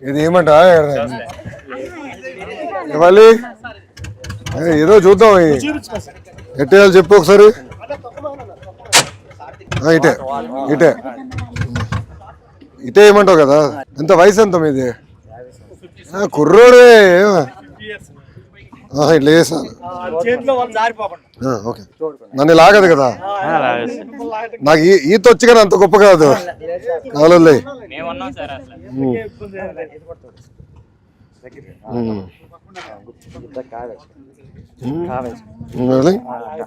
ఇది ఏమంటా ఇవ్వాలి ఏదో చూద్దాం ఎట్టేయాలి చెప్పు ఒకసారి ఇటే ఇటే ఇటే ఏమంటావు కదా ఎంత వయసు ఎంత మీది కుర్రోడే ఇట్లా చేస్తాను ఓకే నన్ను లాగదు కదా నాకు ఈత వచ్చి కానీ అంత గొప్ప కాదు కావాలి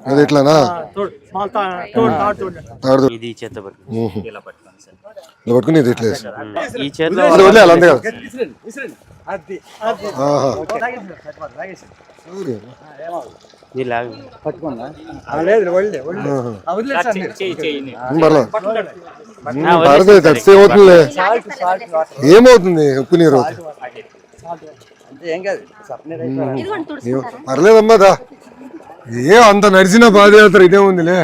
అది ఎట్లానా ఇలా పట్టుకుని ఇది ఎట్లా వదిలేయాలి అంతే కదా ఏమవుతుంది ఉప్పు నీరు పర్లేదమ్మా అంత నడిచిన పాదయాత్ర ఇదే ఉందిలే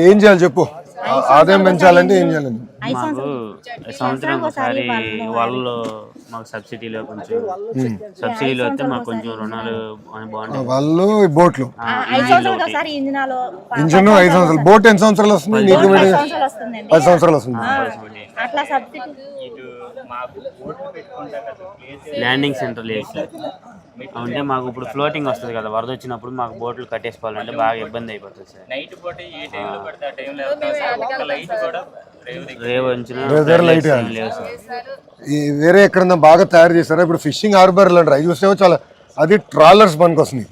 ఏం చేయాలి చెప్పు ఆదాయం పెంచాలంటే ఏం చేయాలండి సంవత్సరం ఒకసారి వాళ్ళు మాకు సబ్సిడీలో వస్తే మాకు కొంచెం రుణాలు బాగుంటాయి వాళ్ళు బోట్లు ఇంజిన్ 5 సంవత్సరాలు బోట్ ఎన్ని సంవత్సరాలు వస్తుంది నీకు 10 సంవత్సరాలు వస్తుంది ల్యాండింగ్ సెంటర్ లేదు అంటే మాకు ఇప్పుడు ఫ్లోటింగ్ వస్తుంది కదా వరద వచ్చినప్పుడు మాకు బోట్లు కట్టేసుకోవాలంటే బాగా ఇబ్బంది అయిపోతుంది సార్ వేరే ఎక్కడన్నా బాగా తయారు చేస్తారా ఇప్పుడు ఫిషింగ్ హార్బర్లు అంటారు అవి చూస్తే చాలా అది ట్రాలర్స్ పనికి వస్తుంది